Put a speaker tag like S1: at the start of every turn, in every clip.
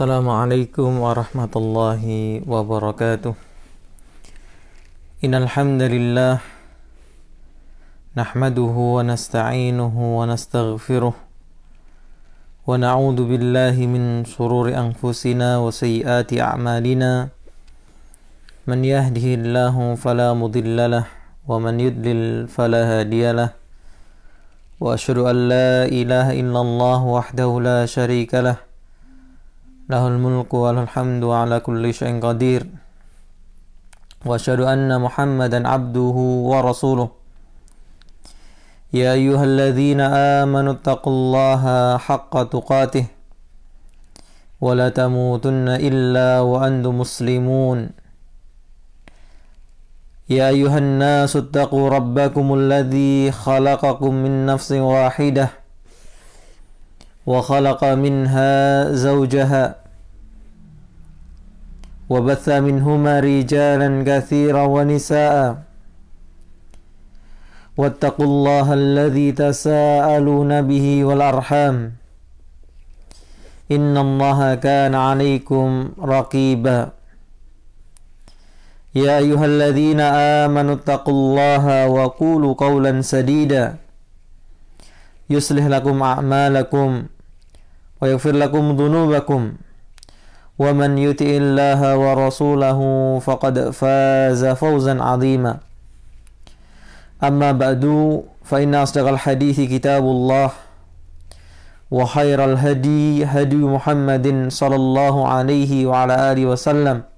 S1: Assalamualaikum warahmatullahi wabarakatuh. Innal hamdalillah nahmaduhu wa nasta'inuhu wa nastaghfiruh wa na'udzu billahi min shururi anfusina wa sayyiati a'malina. Man yahdihillahu fala mudhillalah wa man yudlil fala hadiyalah. Wa asyhadu an la ilaha illallah wahdahu la syarika lah. Lahul mulku wa lahul hamdu ala kulli syai'in qadir. Wa asyhadu anna Muhammadan abduhu wa rasuluh. Ya ayyuhalladzina amanu taqullaha haqqa tuqatih wa la tamutunna illa wa antum muslimun. Ya ayyuhan nasu taqu rabbakumul ladzi khalaqakum min nafsin wahidah wa khalaqa minha zawjaha وبث منهما رجالا كثيرا ونساء واتقوا الله الذي تساءلون به والأرحام إن الله كان عليكم رقيبا يا أيها الذين آمنوا اتقوا الله وقولوا قولا سديدا يصلح لكم أعمالكم ويغفر لكم ذنوبكم ومن يطع الله ورسوله فقد فاز فوزا عظيما أما بعد فإن أصدق الحديث كتاب الله وخير الهدي هدي محمد صلى الله عليه وعلى آله وسلم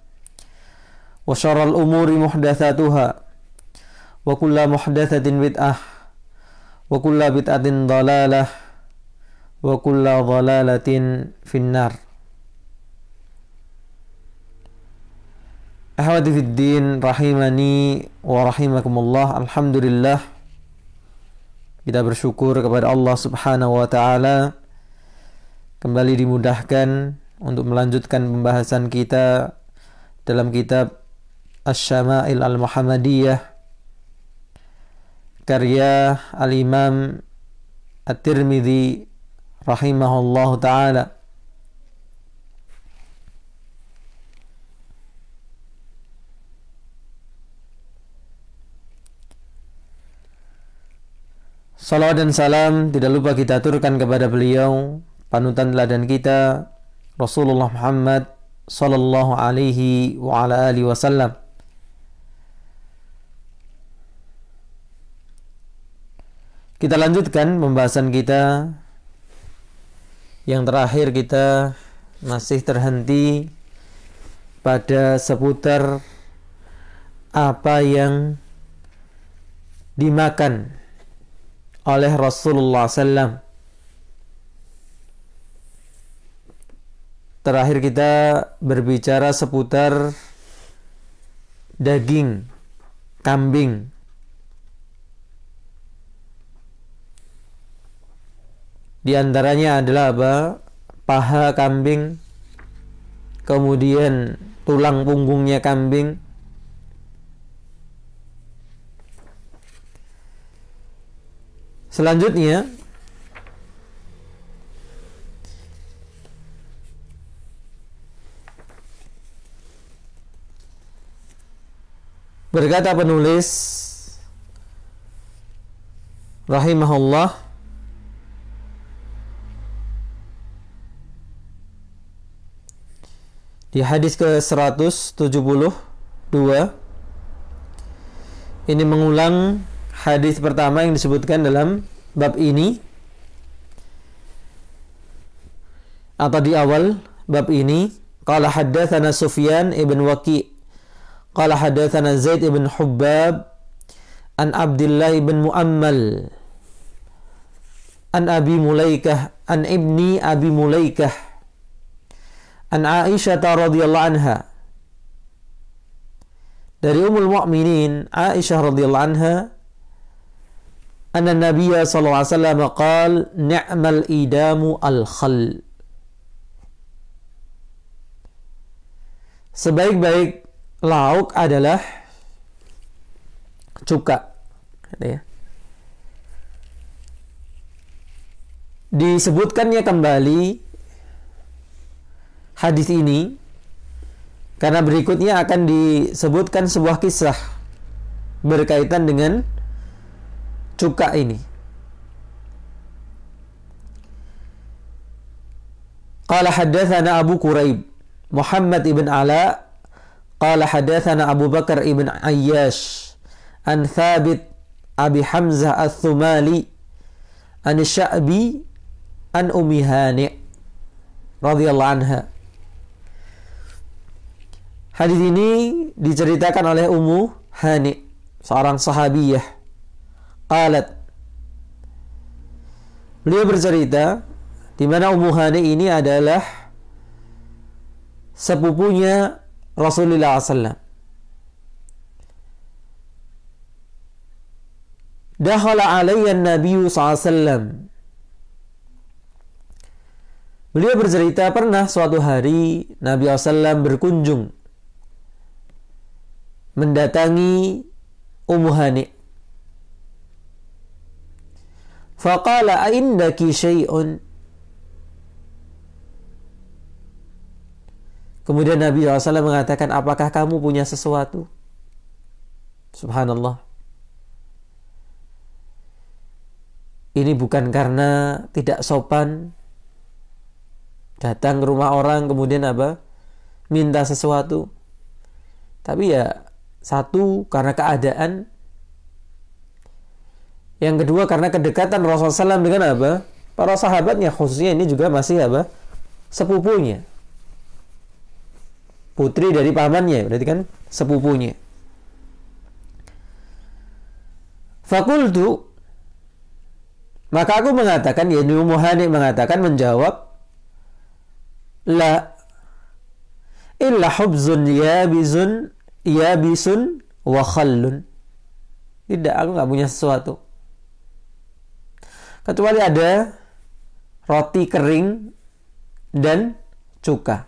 S1: وشر الأمور محدثاتها وكل محدثة بدعة وكل بدعة ضلالة وكل ضلالة في النار. Ahwati fiddin rahimani wa rahimakumullah. Alhamdulillah, kita bersyukur kepada Allah Subhanahu wa taala kembali dimudahkan untuk melanjutkan pembahasan kita dalam kitab Asy-Syama'il Al-Muhammadiyah karya Al-Imam At-Tirmidzi rahimahullahu taala. Salawat dan salam tidak lupa kita aturkan kepada beliau, panutan teladan kita, Rasulullah Muhammad sallallahu alaihi wa ala alihi wasallam. Kita lanjutkan pembahasan kita. Yang terakhir kita masih terhenti pada seputar apa yang dimakan oleh Rasulullah SAW. Terakhir kita berbicara seputar daging kambing. Di antaranya adalah apa? Paha kambing, kemudian tulang punggungnya kambing, selanjutnya berkata penulis rahimahullah, di hadis ke-172 ini mengulang hadis pertama yang disebutkan dalam bab ini atau di awal bab ini. Qala haddatsana Sufyan ibn Waqi' qala haddatsana Zaid ibn Hubbab an Abdullah ibn Muammal an Abi Mulaikah an ibni Abi Mulaikah an Aisyah radhiyallahu anha, dari Ummul Mukminin Aisyah radhiyallahu anha, anna Nabiyya sallallahu alaihi wasallam qala ni'mal idamu al-khal, sebaik-baik lauk adalah cuka. Disebutkannya kembali hadis ini karena berikutnya akan disebutkan sebuah kisah berkaitan dengan cuka ini. Qala haddatsana Abu Quraib Muhammad ibn Ala qala haddatsana Abu Bakar ibn Ayyash an Thabit Abi Hamzah Ats-Tsumali an Sya'bi an Ummi Hani radhiyallahu anha. Hadis ini diceritakan oleh Ummu Hani, seorang sahabiyah. Qalat, beliau bercerita di mana Ummu Hani ini adalah sepupunya Rasulullah SAW. Dakhala alayya an-nabiy SAW. Beliau bercerita pernah suatu hari Nabi SAW berkunjung mendatangi Ummu Hani. Faqala aindaki syai'un. Kemudian Nabi SAW mengatakan, apakah kamu punya sesuatu? Subhanallah. Ini bukan karena tidak sopan datang ke rumah orang kemudian minta sesuatu. Tapi ya satu karena keadaan, yang kedua karena kedekatan Rasulullah SAW dengan para sahabatnya, khususnya ini juga masih sepupunya, putri dari pamannya, berarti kan sepupunya. Fakultu, maka aku mengatakan, ya Ummu Hani mengatakan, menjawab, la illa hubzun yabisun wa khallun. Tidak, aku nggak punya sesuatu kecuali ada roti kering dan cuka.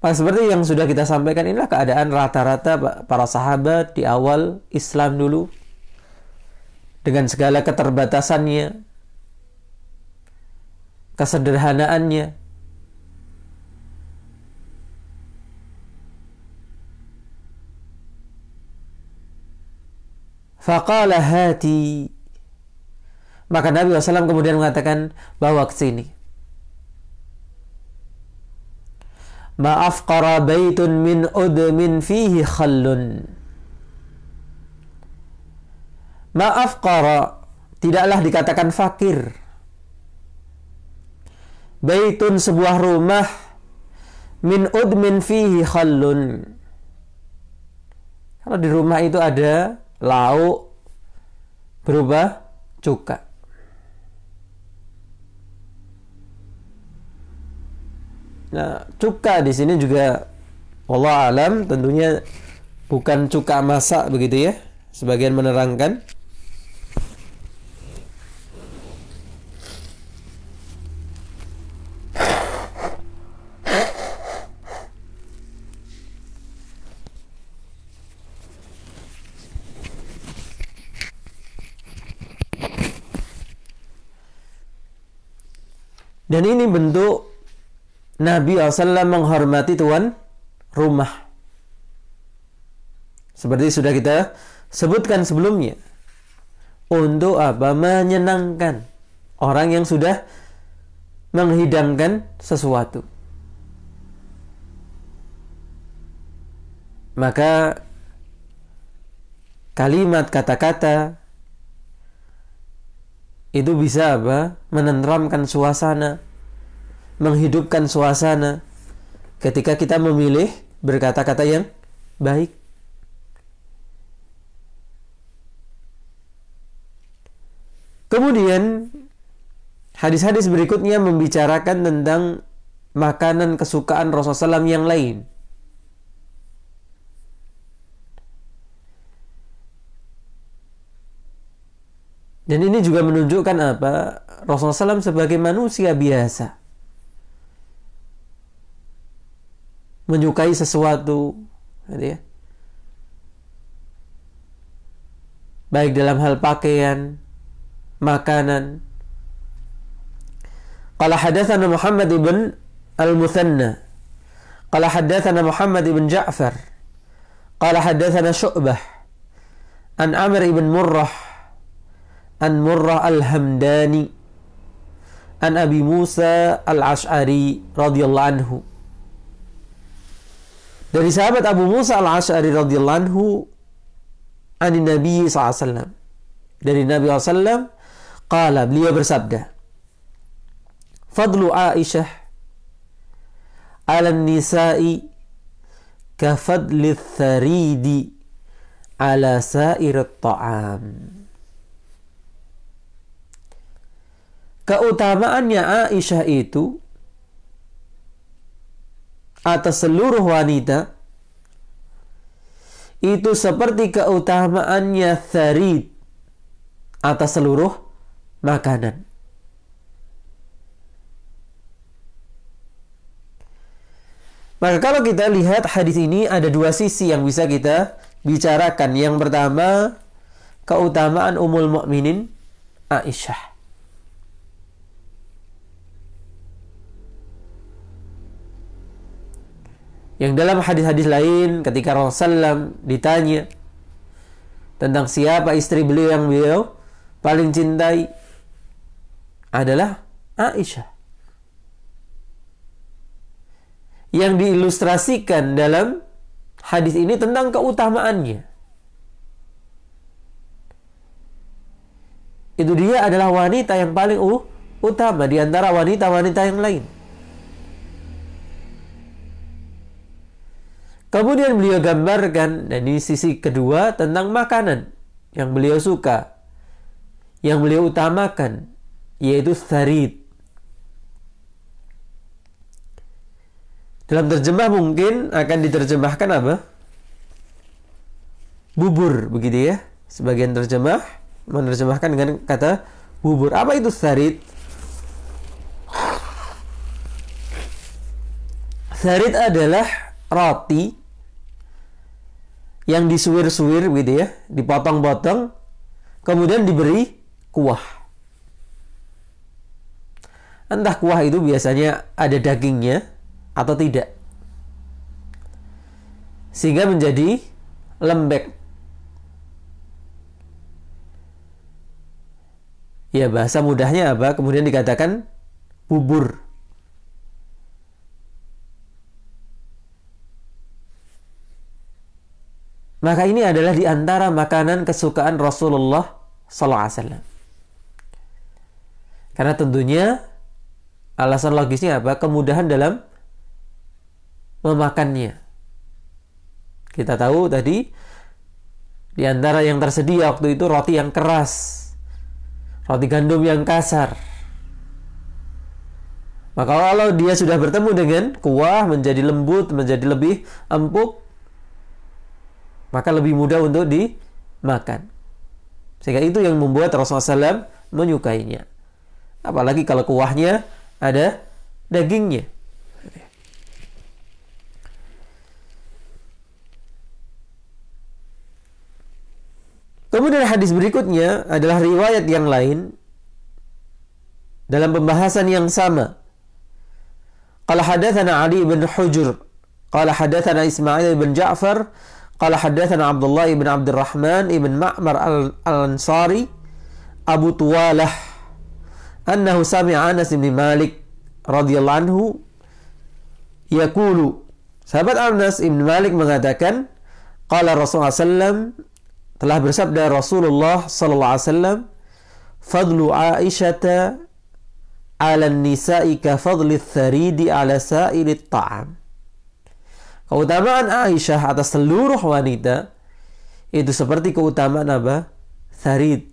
S1: Seperti yang sudah kita sampaikan, inilah keadaan rata-rata para sahabat di awal Islam dulu, dengan segala keterbatasannya, kesederhanaannya. Faqala hati. Maka Nabi SAW kemudian mengatakan, bawa ke sini. Ma'afqara baitun min udmin fihi khallun. Ma'afqara, tidaklah dikatakan fakir. Baitun, sebuah rumah, min udmin fihi khallun. Kalau di rumah itu ada lauk berupa cuka. Nah, cuka di sini juga wallahu alam tentunya bukan cuka masak begitu ya. Sebagian menerangkan. Dan ini bentuk Nabi SAW menghormati tuan rumah. Seperti sudah kita sebutkan sebelumnya. Untuk menyenangkan orang yang sudah menghidangkan sesuatu. Maka kalimat, kata-kata itu bisa menenteramkan suasana, menghidupkan suasana ketika kita memilih berkata-kata yang baik. Kemudian hadis-hadis berikutnya membicarakan tentang makanan kesukaan Rasulullah SAW yang lain. Dan ini juga menunjukkan Rasulullah SAW sebagai manusia biasa, menyukai sesuatu, gitu ya. Baik dalam hal pakaian, makanan, Qala hadatsana Muhammad ibn al-Muthanna qala hadatsana Muhammad ibn Ja'far qala hadatsana Syu'bah an Amr ibn Murrah an Murrah al-Hamdani an Abi Musa al-Ash'ari radhiyallahu anhu. Dari sahabat Abu Musa al-Ash'ari radhiyallahu anhu ani Nabi SAW, dari Nabi SAW, qala, beliau bersabda, fadlu Aisyah ala nisa'i ka fadli tharidi ala sa'ir ta'am. Keutamaannya Aisyah itu atas seluruh wanita itu seperti keutamaannya tharid atas seluruh makanan. Maka kalau kita lihat hadis ini ada dua sisi yang bisa kita bicarakan. Yang pertama, keutamaan Ummul Mukminin Aisyah. Yang dalam hadis-hadis lain ketika Rasulullah ditanya tentang siapa istri beliau yang beliau paling cintai, adalah Aisyah. Yang diilustrasikan dalam hadis ini tentang keutamaannya. Itu dia adalah wanita yang paling utama di antara wanita-wanita yang lain. Kemudian beliau gambarkan, dan ini sisi kedua, tentang makanan yang beliau suka, yang beliau utamakan, yaitu tharid. Dalam terjemah mungkin akan diterjemahkan apa? Bubur, begitu ya. Sebagian terjemah menerjemahkan dengan kata bubur. Apa itu tharid? Tharid adalah roti yang disuir-suir gitu ya, dipotong-potong, kemudian diberi kuah. Entah kuah itu biasanya ada dagingnya atau tidak, sehingga menjadi lembek. Ya, bahasa mudahnya apa? Kemudian dikatakan bubur. Maka ini adalah di antara makanan kesukaan Rasulullah SAW. Karena tentunya alasan logisnya apa? Kemudahan dalam memakannya. Kita tahu tadi di antara yang tersedia waktu itu roti yang keras, roti gandum yang kasar. Maka kalau dia sudah bertemu dengan kuah, menjadi lembut, menjadi lebih empuk, maka lebih mudah untuk dimakan. Sehingga itu yang membuat Rasulullah SAW menyukainya. Apalagi kalau kuahnya ada dagingnya. Kemudian hadis berikutnya adalah riwayat yang lain dalam pembahasan yang sama. Qala hadatsana Ali bin Hujr, qala hadatsana Ismail bin Ja'far, qala hadatsana Abdullah ibn Abdurrahman ibn Ma'mar al-Ansari Abu Tuwalah annahu sami'a Anas bin Malik radhiyallahu anhu yaqulu. Sahabat Anas bin Malik mengatakan, qala Rasulullah sallallahu, telah bersabda Rasulullah sallallahu alaihi wasallam, fadlu Aisyata 'ala an-nisa'i ka fadli tharidi 'ala sa'ili ta'am. Keutamaan Aisyah atas seluruh wanita itu seperti keutamaan apa? Tharid,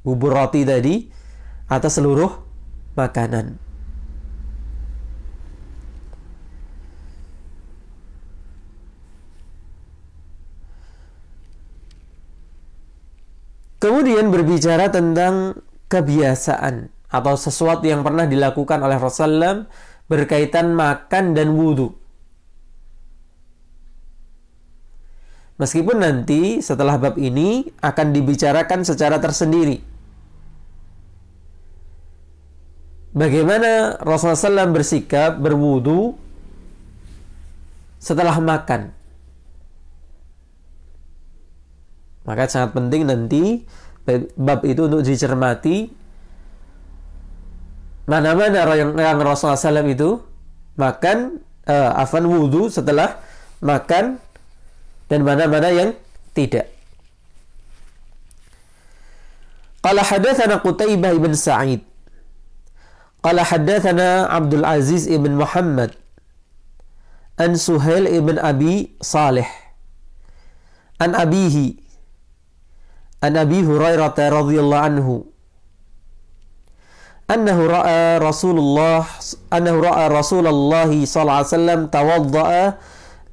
S1: bubur roti tadi, atas seluruh makanan. Kemudian berbicara tentang kebiasaan atau sesuatu yang pernah dilakukan oleh Rasulullah berkaitan makan dan wudhu. Meskipun nanti setelah bab ini akan dibicarakan secara tersendiri. bagaimana Rasulullah SAW bersikap berwudu setelah makan. Maka sangat penting nanti bab itu untuk dicermati, mana-mana yang Rasulullah SAW itu makan, wudu setelah makan, dan mana-mana yang tidak. Qala hadatsana Qutaibah ibn Sa'id qala hadatsana Abdul Aziz ibn Muhammad an Suhail ibn Abi Salih an abihi an Abi Hurairah radhiyallahu anhu annahu ra'a Rasulullah sallallahu alaihi wasallam tawadda'a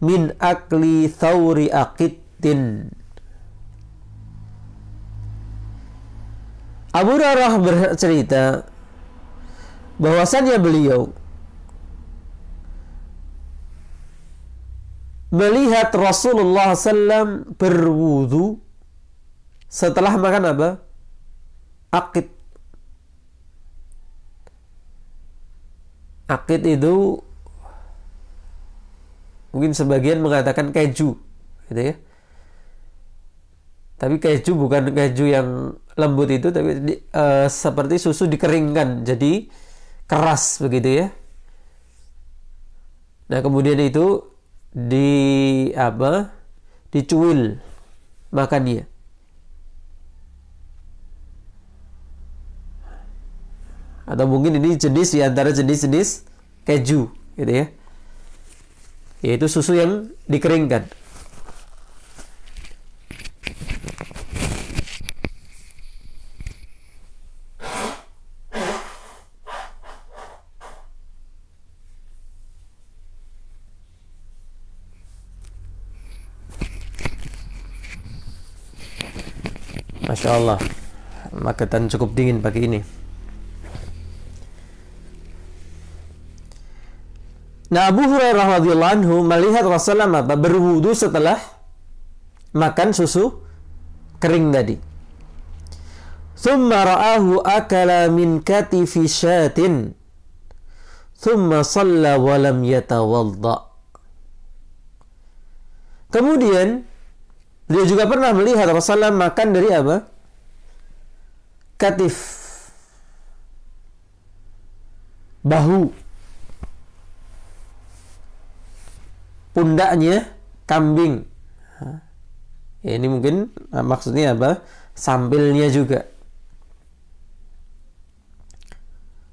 S1: min akli thawri aqittin. Abu Hurairah bercerita bahwasannya beliau melihat Rasulullah SAW berwudu setelah makan apa? Aqit. Aqit itu mungkin sebagian mengatakan keju, gitu ya. Tapi keju bukan keju yang lembut itu, tapi seperti susu dikeringkan jadi keras begitu ya. Nah, kemudian itu dicuil makannya. Atau mungkin ini jenis di antara jenis-jenis keju, gitu ya. Yaitu susu yang dikeringkan. Masya Allah, maketan cukup dingin pagi ini. Nah, Abu Hurairah radhiyallahu anhu melihat Rasulullah berwudu setelah makan susu kering tadi. Thumma ra'ahu akala min katifi syatin. Thumma shalla wa lam yatawadda. Kemudian dia juga pernah melihat Rasulullah makan dari apa? Katif, bahu, pundaknya kambing. Ya, ini mungkin maksudnya apa? Sambilnya juga.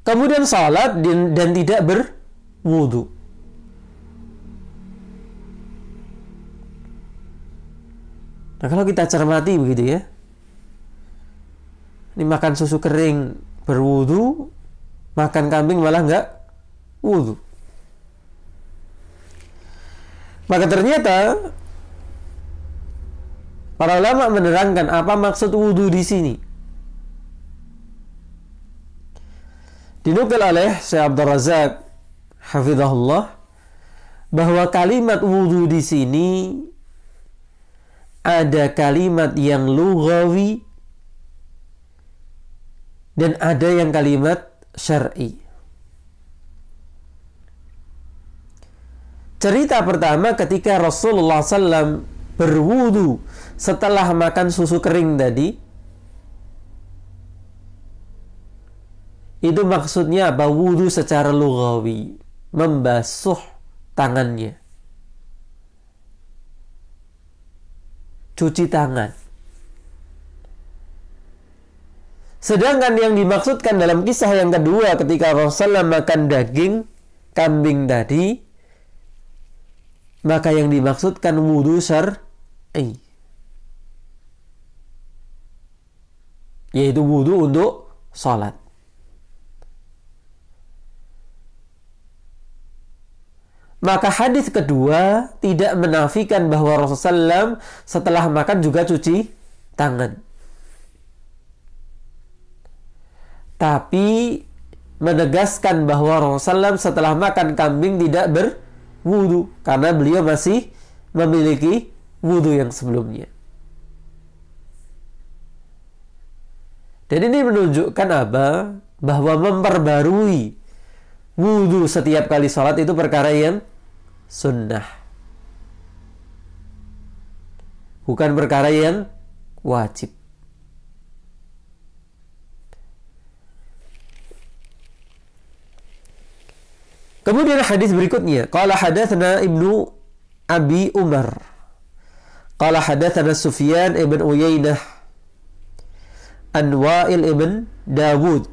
S1: Kemudian salat dan tidak berwudu. Nah, kalau kita cermati begitu ya, ini makan susu kering berwudu, makan kambing malah nggak wudu. Maka ternyata para ulama menerangkan apa maksud wudu di sini. Dinukil oleh Syekh Abdul Razak hafizahullah bahwa kalimat wudu di sini ada kalimat yang lughawi dan ada yang kalimat syar'i. Cerita pertama ketika Rasulullah SAW berwudu setelah makan susu kering tadi, itu maksudnya apa? Wudu secara lughawi, membasuh tangannya, cuci tangan. Sedangkan yang dimaksudkan dalam kisah yang kedua ketika Rasulullah makan daging kambing tadi, maka yang dimaksudkan wudu syar'i, yaitu wudu untuk salat. Maka hadis kedua tidak menafikan bahwa Rasulullah SAW setelah makan juga cuci tangan, tapi menegaskan bahwa Rasulullah SAW setelah makan kambing tidak berwudu karena beliau masih memiliki wudu yang sebelumnya. Dan ini menunjukkan apa?
S2: bahwa memperbarui wudhu setiap kali sholat itu perkara yang sunnah, bukan perkara yang wajib. Kemudian hadis berikutnya, qala hadatsana Ibnu Abi Umar, qala hadatsana Sufyan ibn Uyainah an Wa'il ibn Dawud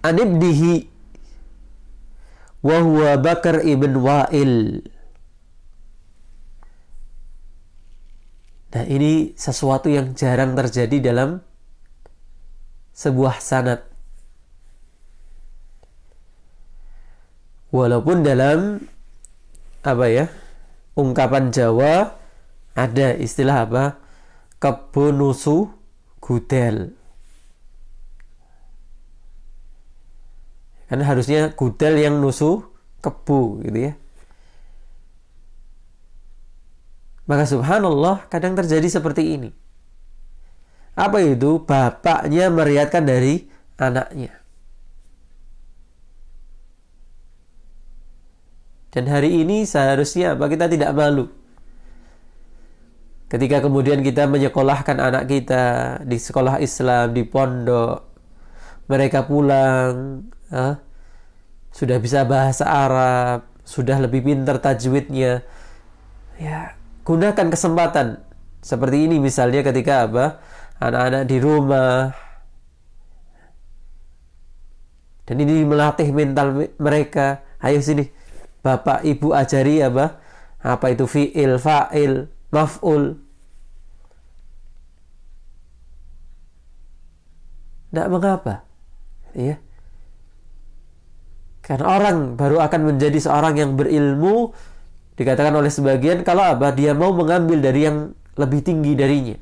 S2: an ibnihi wa huwa Bakar ibn Wa'il. Nah, ini sesuatu yang jarang terjadi dalam sebuah sanad. Walaupun dalam ungkapan Jawa ada istilah kebun nusu gudel. Karena harusnya gudel yang nusu kebu gitu ya. Maka subhanallah kadang terjadi seperti ini. Apa itu? Bapaknya meriwayatkan dari anaknya. Dan hari ini seharusnya kita tidak malu ketika kemudian kita menyekolahkan anak kita di sekolah Islam, di pondok. Mereka pulang sudah bisa bahasa Arab, sudah lebih pintar tajwidnya. Ya, gunakan kesempatan seperti ini misalnya ketika anak-anak di rumah. Dan ini melatih mental mereka. Ayo sini, Bapak Ibu ajari apa itu fi'il, fa'il, maf'ul. Tidak mengapa, ya. Karena orang baru akan menjadi seorang yang berilmu, dikatakan oleh sebagian, kalau dia mau mengambil dari yang lebih tinggi darinya,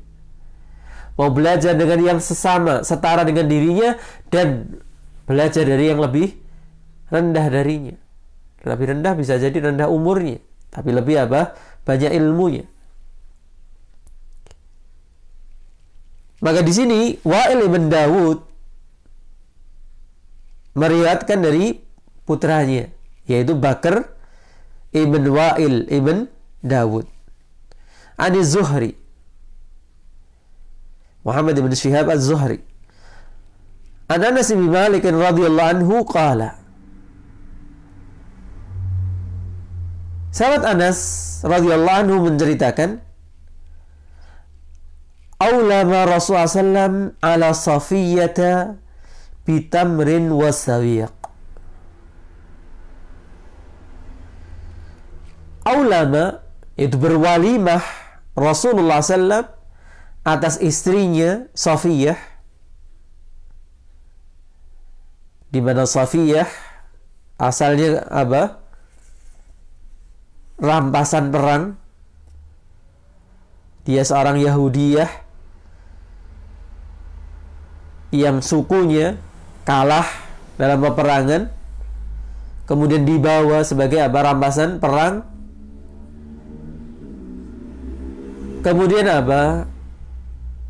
S2: mau belajar dengan yang setara dengan dirinya, dan belajar dari yang lebih rendah darinya. Lebih rendah bisa jadi rendah umurnya, tapi lebih banyak ilmunya. Maka di sini Wa'il ibn Dawud meriwayatkan dari putranya, yaitu Bakar ibn Wa'il ibn Dawud. Ani Zuhri, Muhammad ibn Shihab az-Zuhri, an Anas bin Malik radhiyallahu anhu qala, sahabat Anas radhiyallahu anhu menceritakan, aulama Rasulullah sallam ala Safiyyata bitamrin wasawiq. Aulama itu berwalimah Rasulullah sallam atas istrinya Safiyyah, di mana Safiyyah asalnya rampasan perang. Dia seorang Yahudiyah yang sukunya kalah dalam peperangan, kemudian dibawa sebagai rampasan perang. Kemudian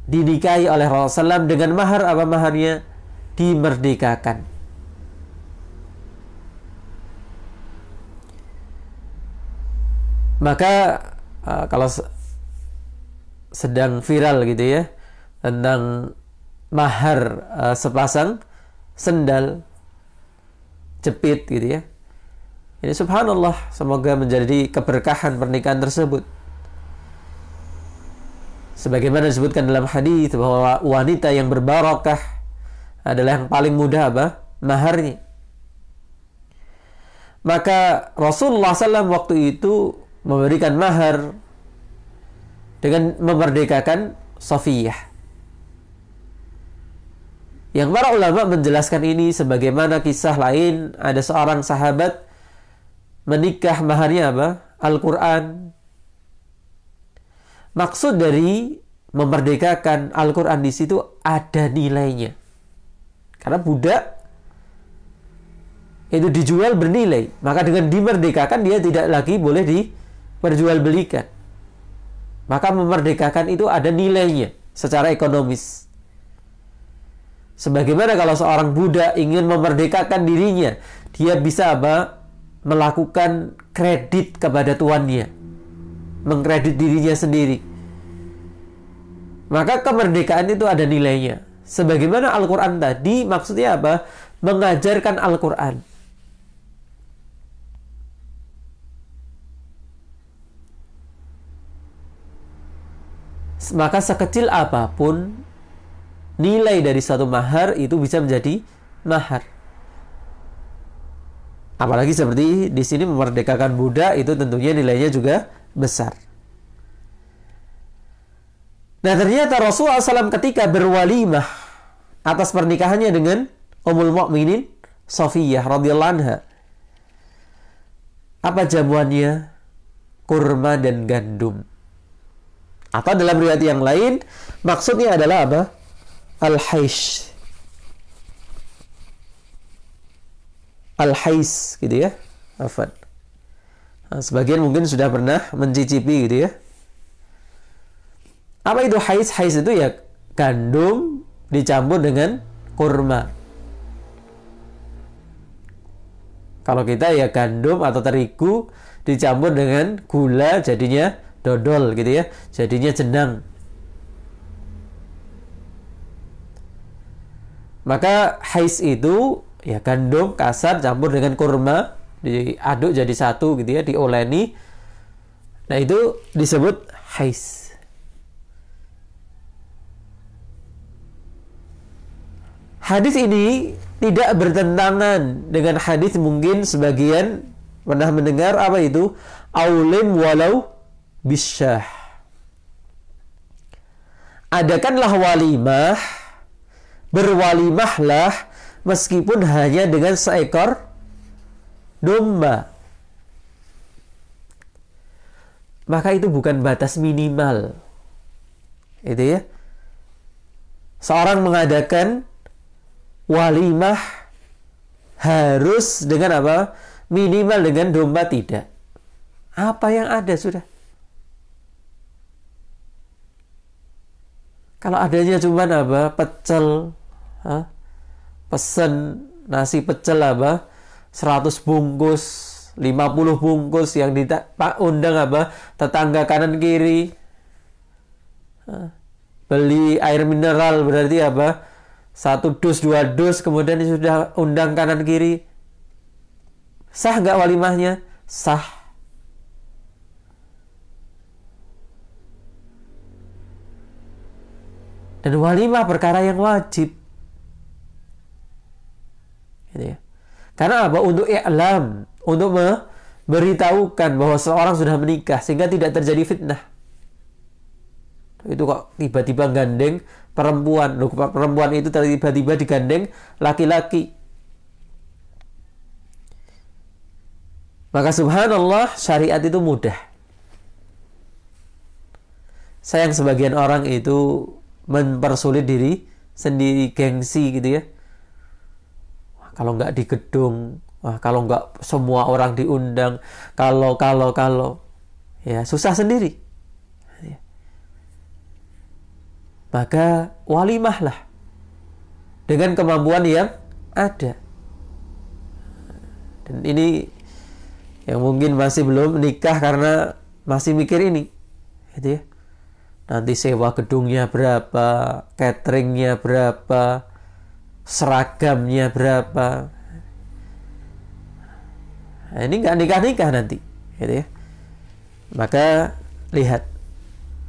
S2: dinikahi oleh Rasulullah SAW dengan mahar maharnya dimerdekakan. Maka kalau sedang viral gitu ya tentang mahar sepasang sendal jepit gitu ya, ini subhanallah, semoga menjadi keberkahan pernikahan tersebut. Sebagaimana disebutkan dalam hadis bahwa wanita yang berbarakah adalah yang paling mudah maharnya. Maka Rasulullah SAW waktu itu memberikan mahar dengan memerdekakan Safiyyah. Yang para ulama menjelaskan ini sebagaimana kisah lain, ada seorang sahabat menikah, maharnya Al-Quran. Maksud dari memerdekakan Al-Quran di situ ada nilainya. Karena budak itu dijual bernilai, maka dengan dimerdekakan dia tidak lagi boleh diperjualbelikan. Maka memerdekakan itu ada nilainya secara ekonomis. Sebagaimana kalau seorang budak ingin memerdekakan dirinya, dia bisa apa? Melakukan kredit kepada tuannya, mengkredit dirinya sendiri. Maka kemerdekaan itu ada nilainya. Sebagaimana Al-Quran tadi, maksudnya apa? Mengajarkan Al-Quran. Maka sekecil apapun nilai dari satu mahar itu bisa menjadi mahar. Apalagi seperti di sini memerdekakan budak, itu tentunya nilainya juga besar. Nah, ternyata Rasulullah SAW ketika berwalimah atas pernikahannya dengan Ummul Mukminin Safiyah radhiyallahu anha, apa jamuannya? Kurma dan gandum. Atau dalam riwayat yang lain, maksudnya adalah apa? Al-haish. Al-hais, gitu ya. Afwan. Nah, sebagian mungkin sudah pernah mencicipi, gitu ya. Apa itu hais? Hais itu ya gandum dicampur dengan kurma. Kalau kita ya gandum atau terigu dicampur dengan gula, jadinya dodol, gitu ya, jadinya jenang. Maka hais itu ya gandum kasar campur dengan kurma, diaduk jadi satu, gitu ya, dioleni. Nah, itu disebut hais. Hadis ini tidak bertentangan dengan hadis mungkin sebagian pernah mendengar, apa itu? Aulim walau bisyah. Adakanlah walimah, berwalimahlah meskipun hanya dengan seekor domba. Maka itu bukan batas minimal. Itu ya. Seorang mengadakan walimah harus dengan apa? Minimal dengan domba, tidak. Apa yang ada sudah. Kalau adanya cuman apa? Pecel. Pesen nasi pecel apa? 100 bungkus, 50 bungkus yang undang apa? Tetangga kanan kiri. Beli air mineral berarti apa? 1 dus, 2 dus, kemudian sudah undang kanan kiri. Sah nggak walimahnya? Sah. Dan walimah perkara yang wajib. Gitu ya. Karena apa? Untuk i'lam, untuk memberitahukan bahwa seorang sudah menikah sehingga tidak terjadi fitnah. Itu kok tiba-tiba gandeng perempuan. Loh, perempuan itu tiba-tiba digandeng laki-laki. Maka subhanallah, syariat itu mudah. Sayang sebagian orang itu mempersulit diri sendiri, gengsi, gitu ya. Kalau nggak di gedung, kalau nggak semua orang diundang, kalau ya susah sendiri. Maka walimahlah dengan kemampuan yang ada. Dan ini yang mungkin masih belum nikah karena masih mikir ini, gitu ya. Nanti sewa gedungnya berapa, cateringnya berapa, seragamnya berapa. Nah, ini nggak nikah-nikah nanti, gitu ya. Maka lihat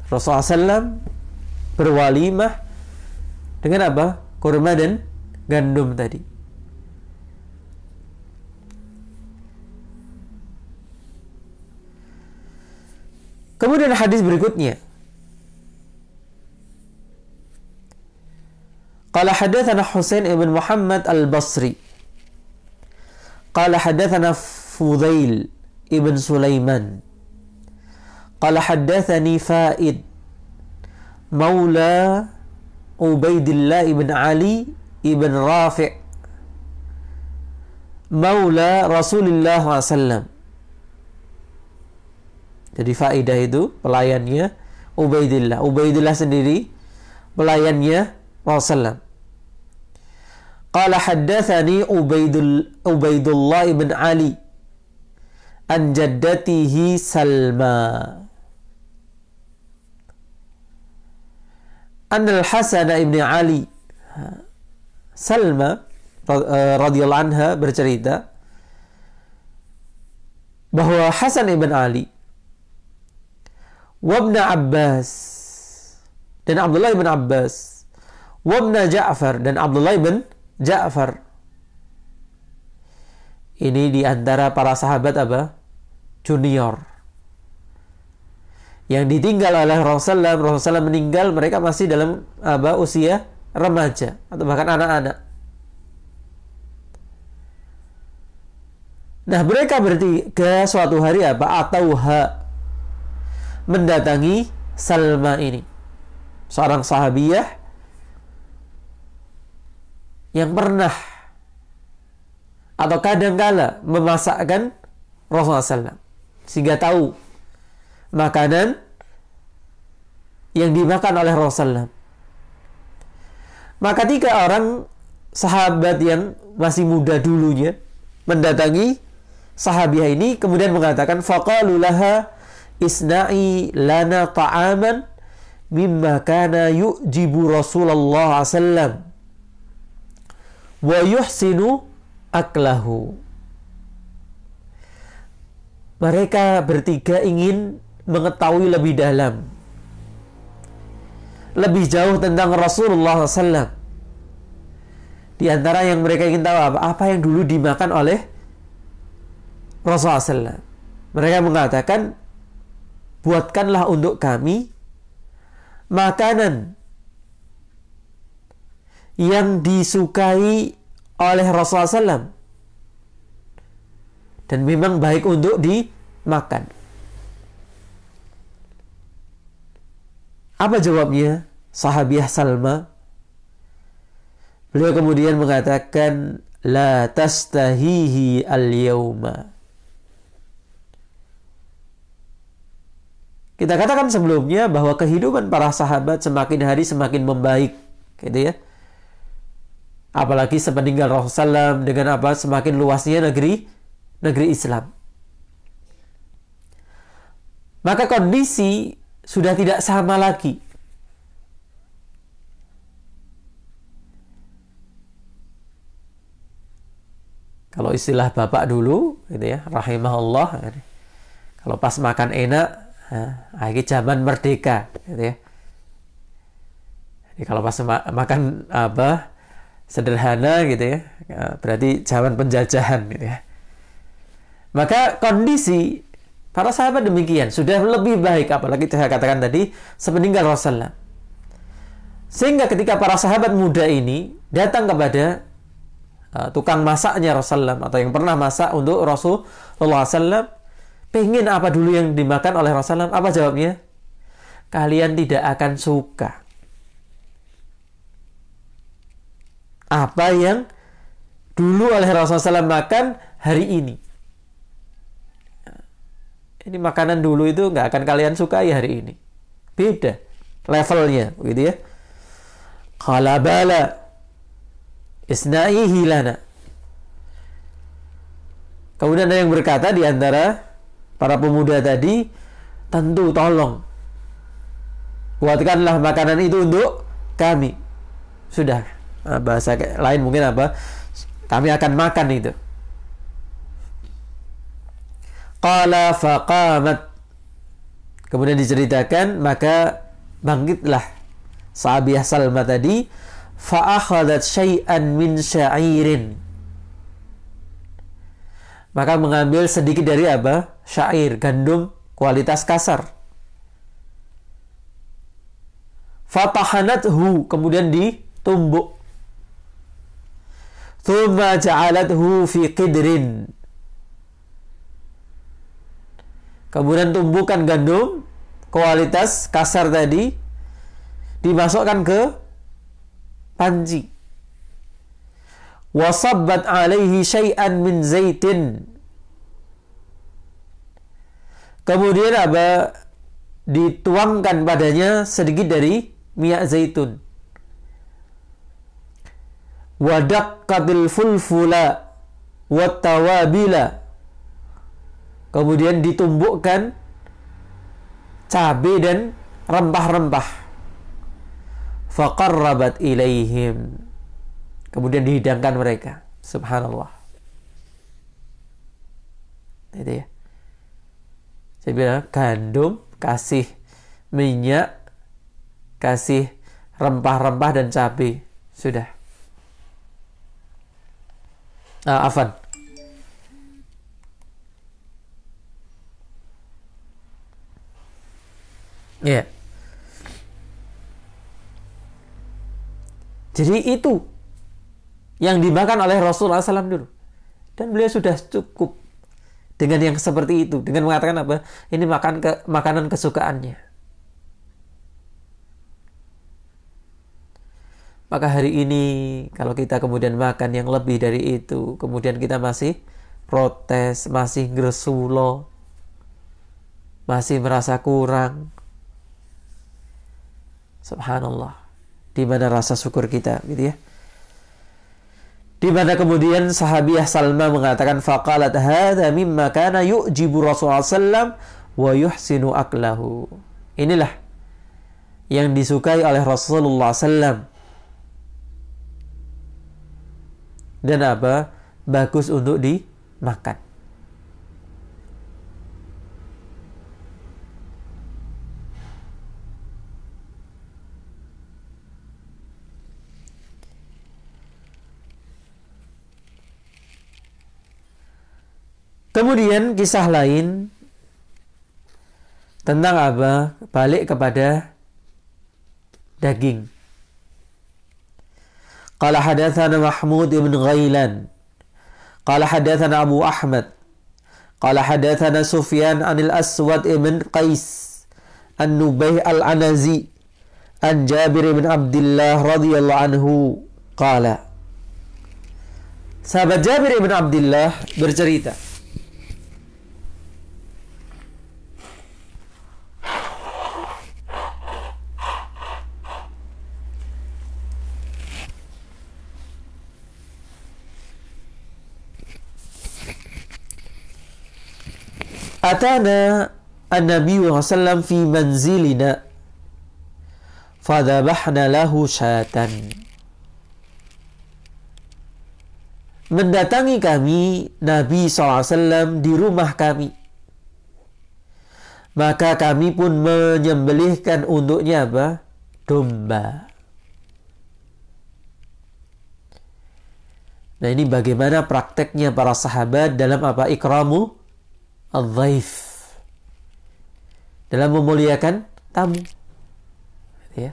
S2: Rasulullah SAW berwalimah dengan apa? Kurma dan gandum tadi. Kemudian hadis berikutnya. Qala hadatsana Husain ibn Muhammad al-Basri. Qala hadatsana Fudail ibn Sulaiman. Qala hadatsani Faid Maula Ubaidillah ibn Ali ibn Rafi' Maula Rasulullah SAW. Jadi Faidah itu pelayannya Ubaidillah. Ubaidillah sendiri pelayannya Rasulullah. Qala haddatsani Ubaidullah ibn Ali an jaddatihi Salma an al-Hasan ibn Ali. Salma radhiyallahu anha bercerita bahwa Hasan ibn Ali wa ibn Abbas dan Abdullah ibn Abbas wa ibn Ja'far dan Abdullah ibn Ja'far, ini di antara para sahabat apa? Junior yang ditinggal oleh Rasulullah. Rasulullah meninggal, mereka masih dalam apa? Usia remaja atau bahkan anak-anak. Nah, mereka bertiga suatu hari apa? Atauha, mendatangi Salma ini, seorang sahabiyah yang pernah atau kadangkala memasakkan Rasulullah SAW, sehingga tahu makanan yang dimakan oleh Rasulullah. Maka tiga orang sahabat yang masih muda dulunya mendatangi sahabiah ini, kemudian mengatakan, faqalu laha isna'i lana ta'aman mimma kana yu'jibu Rasulullah SAW wa yuhsinu aklahu. Mereka bertiga ingin mengetahui lebih dalam, lebih jauh tentang Rasulullah SAW. Di antara yang mereka ingin tahu apa yang dulu dimakan oleh Rasulullah SAW. Mereka mengatakan, buatkanlah untuk kami makanan yang disukai oleh Rasulullah SAW dan memang baik untuk dimakan. Apa jawabnya sahabiah Salma? Beliau kemudian mengatakan, la tastahihi al-yawma. Kita katakan sebelumnya bahwa kehidupan para sahabat semakin hari semakin membaik, gitu ya. Apalagi sepeninggal Rasulullah SAW, dengan apa? Semakin luasnya negeri Islam. Maka kondisi sudah tidak sama lagi. Kalau istilah bapak dulu, gitu ya, rahimahullah, kalau pas makan enak, ini zaman merdeka, gitu ya. Jadi kalau pas makan apa sederhana, gitu ya, berarti zaman penjajahan, gitu ya. Maka kondisi para sahabat demikian, sudah lebih baik, apalagi saya katakan tadi sepeninggal Rasulullah. Sehingga ketika para sahabat muda ini datang kepada tukang masaknya Rasulullah, atau yang pernah masak untuk Rasulullah SAW, pengen apa dulu yang dimakan oleh Rasulullah, apa jawabnya? Kalian tidak akan suka apa yang dulu oleh Rasulullah SAW makan hari ini. Ini makanan dulu itu nggak akan kalian sukai hari ini. Beda levelnya, begitu ya. Qala bala isna'ihi lana. Kemudian ada yang berkata di antara para pemuda tadi, tentu, tolong buatkanlah makanan itu untuk kami. Sudah, bahasa lain mungkin apa? Kami akan makan itu. Qala faqamat. Kemudian diceritakan, maka bangkitlah sahabiah Salma tadi, fa'akhadat syai'an min sya'irin. Maka mengambil sedikit dari apa? Syair, gandum kualitas kasar. Fatahanathu, kemudian ditumbuk. Thumma ja'alathu fi qidrin. Kemudian tumbukan gandum kualitas kasar tadi dimasukkan ke panci. Wasabbat alaihi syai'an min zaitin. Kemudian apa? Dituangkan padanya sedikit dari minyak zaitun. Wadaqqatil fulfula wattawabila. Kemudian ditumbukkan cabai dan rempah-rempah. Faqarrabat ilaihim. Kemudian dihidangkan mereka. Subhanallah. Itu ya. Saya bilang gandum, kasih minyak, kasih rempah-rempah dan cabai. Sudah. Afan. Ya. Jadi itu yang dimakan oleh Rasulullah SAW dulu. Dan beliau sudah cukup dengan yang seperti itu. Dengan mengatakan apa? Ini makanan kesukaannya. Maka hari ini kalau kita kemudian makan yang lebih dari itu, kemudian kita masih protes, masih ngresulo, masih merasa kurang. Subhanallah. Di mana rasa syukur kita, gitu ya. Di mana kemudian sahabiah Salma mengatakan faqalat hadza mimma kana yu'jibu Rasulullah sallam wa yuhsinu aklahu. Inilah yang disukai oleh Rasulullah sallam. Dan apa? Bagus untuk dimakan. Kemudian kisah lain tentang apa? Balik kepada daging. Qala hadatsana Mahmud ibn Ghailan. Qala hadatsana Abu Ahmad. Qala hadatsana Sufyan anil Aswad ibn Qais An-Nubayh al-Anazi an Jabir ibn Abdullah radhiyallahu anhu qala. Sahabat Jabir ibn Abdullah bercerita, Atana an-Nabi sallallahu fi manzilina fadhabahna lahu syatan. Mendatangi kami Nabi SAW di rumah kami. Maka kami pun menyembelihkan untuknya apa? Domba. Nah, ini bagaimana prakteknya para sahabat dalam apa? Ikramu al-dhaif, dalam memuliakan tamu. Ya.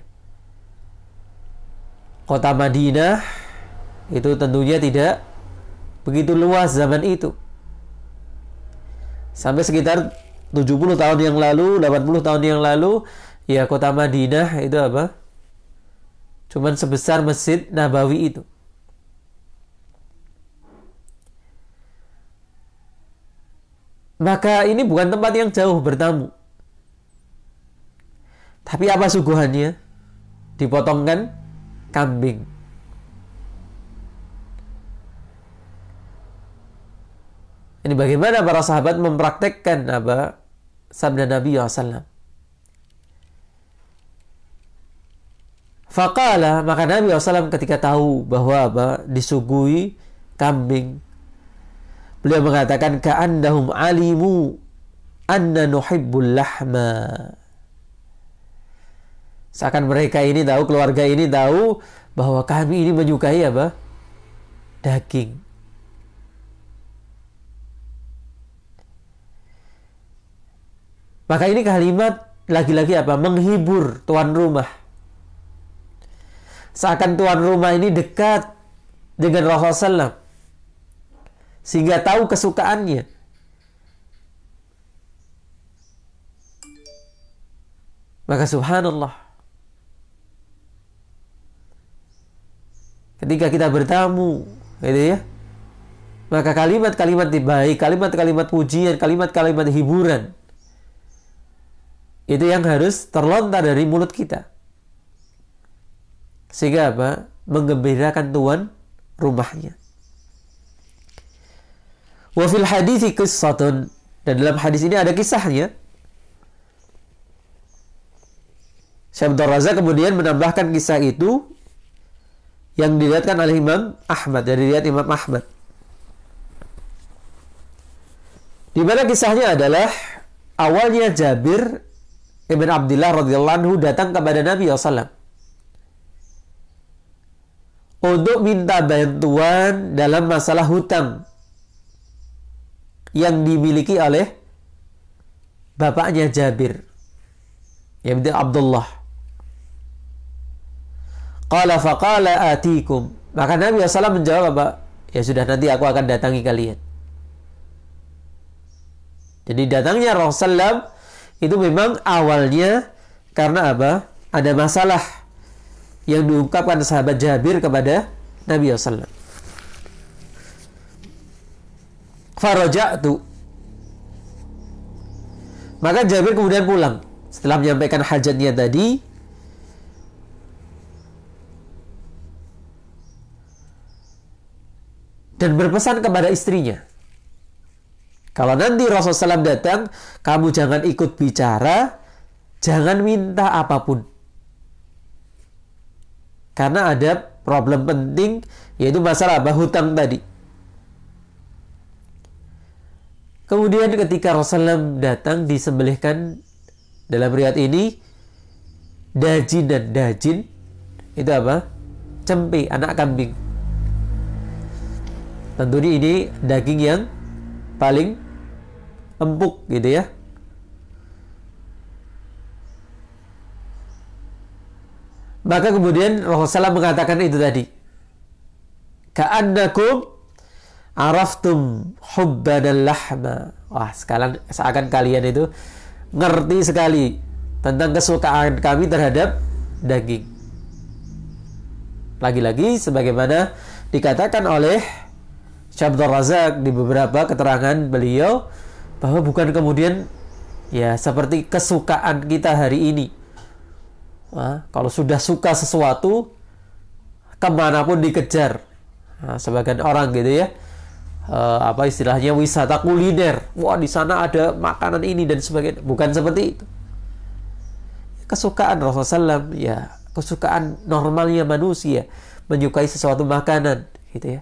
S2: Kota Madinah itu tentunya tidak begitu luas zaman itu. Sampai sekitar 70 tahun yang lalu, 80 tahun yang lalu, ya kota Madinah itu apa? Cuman sebesar Masjid Nabawi itu. Maka ini bukan tempat yang jauh bertamu. Tapi apa suguhannya? Dipotongkan kambing. Ini bagaimana para sahabat mempraktekkan apa? Sabda Nabi SAW. Faqala, maka Nabi SAW ketika tahu bahwa apa? Disuguhi kambing, beliau mengatakan ka'annahum alimu anna nuhibbul lahma. Seakan mereka ini tahu, keluarga ini tahu bahwa kami ini menyukai apa? Daging. Maka ini kalimat lagi-lagi apa? Menghibur tuan rumah. Seakan tuan rumah ini dekat dengan Rasulullah SAW, sehingga tahu kesukaannya. Maka subhanallah, ketika kita bertamu, gitu ya, maka kalimat-kalimat baik, kalimat-kalimat pujian, kalimat-kalimat hiburan, itu yang harus terlontar dari mulut kita. Sehingga apa? Menggembirakan tuan rumahnya. Wa fil hadithi qissatun, dan dalam hadis ini ada kisahnya. Syekh Abdul Razak kemudian menambahkan kisah itu yang diriwayatkan oleh Imam Ahmad, dari riwayat Imam Ahmad. Di mana kisahnya adalah awalnya Jabir ibn Abdullah radhiyallahu anhu datang kepada Nabi SAW untuk minta bantuan dalam masalah hutang yang dimiliki oleh bapaknya Jabir, yaitu Abdullah. Qala faqala atikum. Maka Nabi SAW menjawab apa? Ya sudah, nanti aku akan datangi kalian. Jadi datangnya Rasulullah itu memang awalnya karena apa? Ada masalah yang diungkapkan sahabat Jabir kepada Nabi SAW. Faraja'tu. Maka Jabir kemudian pulang setelah menyampaikan hajatnya tadi. Dan berpesan kepada istrinya, kalau nanti Rasulullah SAW datang, kamu jangan ikut bicara, jangan minta apapun. Karena ada problem penting, yaitu masalah hutang tadi. Kemudian ketika Rasulullah datang, disembelihkan, dalam riwayat ini, dajin, dan dajin itu apa? Cempe, anak kambing. Tentunya ini daging yang paling empuk gitu ya. Maka kemudian Rasulullah mengatakan itu tadi, ka'annakum araftum hubbanal lahma. Wah, seakan kalian itu ngerti sekali tentang kesukaan kami terhadap daging. Lagi-lagi sebagaimana dikatakan oleh Syekh Abdul Razak di beberapa keterangan beliau, bahwa bukan kemudian ya seperti kesukaan kita hari ini. Nah, kalau sudah suka sesuatu, kemanapun dikejar. Nah, sebagian orang gitu ya, apa istilahnya, wisata kuliner. Wah, di sana ada makanan ini dan sebagainya. Bukan seperti itu. Kesukaan Rasulullah SAW, ya kesukaan normalnya manusia menyukai sesuatu makanan, gitu ya.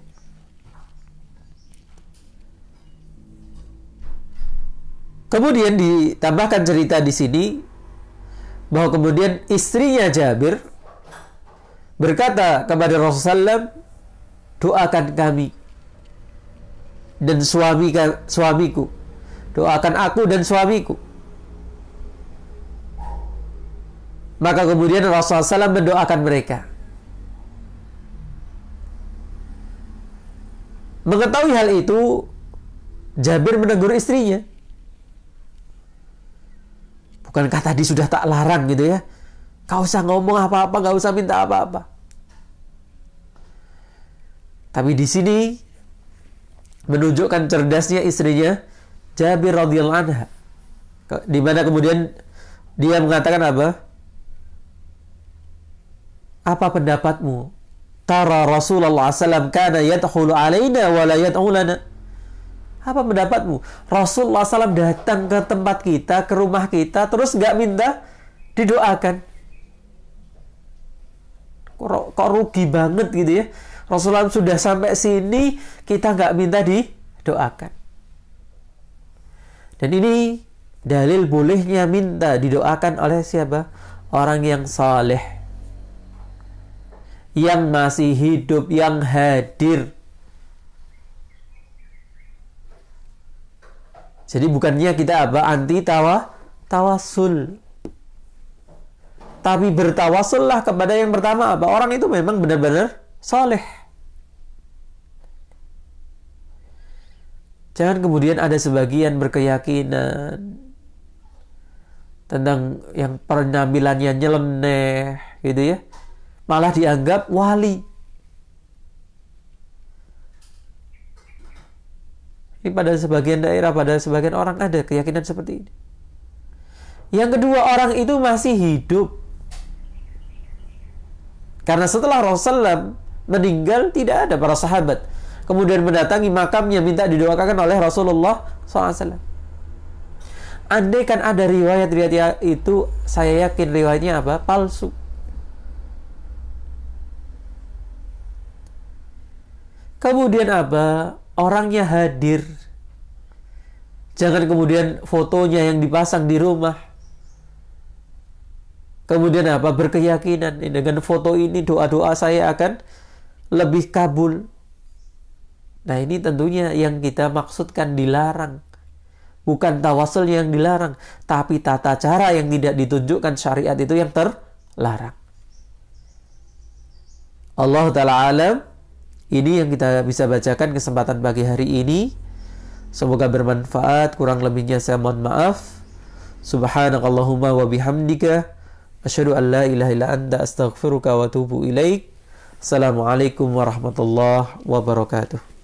S2: Kemudian ditambahkan cerita di sini bahwa kemudian istrinya Jabir berkata kepada Rasulullah, doakan kami dan suamiku, doakan aku dan suamiku. Maka kemudian Rasulullah SAW mendoakan mereka. Mengetahui hal itu, Jabir menegur istrinya. Bukankah tadi sudah tak larang gitu ya? Gak usah ngomong apa-apa, gak usah minta apa-apa. Tapi di sini menunjukkan cerdasnya istrinya Jabir radhiyallahu anha, di mana kemudian dia mengatakan apa? Apa pendapatmu? Tara Rasulullah SAW kana yadkhulu alaina wa la yad'u lana. Apa pendapatmu? Rasulullah SAW datang ke tempat kita, ke rumah kita, terus nggak minta didoakan. Kok rugi banget gitu ya? Rasulullah sudah sampai sini, kita nggak minta didoakan. Dan ini dalil bolehnya minta didoakan oleh siapa? Orang yang saleh, yang masih hidup, yang hadir. Jadi bukannya kita anti tawasul. Tapi bertawasullah kepada yang pertama orang itu memang benar-benar saleh. Jangan kemudian ada sebagian berkeyakinan tentang yang penampilannya nyeleneh gitu ya, malah dianggap wali. Ini pada sebagian daerah, pada sebagian orang ada keyakinan seperti ini. Yang kedua, orang itu masih hidup. Karena setelah Rasulullah meninggal, tidak ada para sahabat kemudian mendatangi makamnya minta didoakan oleh Rasulullah SAW. Andai kan ada riwayat-riwayat itu, saya yakin riwayatnya apa? Palsu. Kemudian apa? Orangnya hadir. Jangan kemudian fotonya yang dipasang di rumah. Kemudian apa? Berkeyakinan dengan foto ini doa-doa saya akan lebih kabul. Nah, ini tentunya yang kita maksudkan dilarang. Bukan tawasul yang dilarang, tapi tata cara yang tidak ditunjukkan syariat itu yang terlarang. Allah Ta'ala alam. Ini yang kita bisa bacakan kesempatan pagi hari ini. Semoga bermanfaat. Kurang lebihnya saya mohon maaf. Subhanakallahumma wa bihamdika asyhadu an la ilaha illa anta astaghfiruka wa atubu ilaik. Assalamualaikum warahmatullahi wabarakatuh.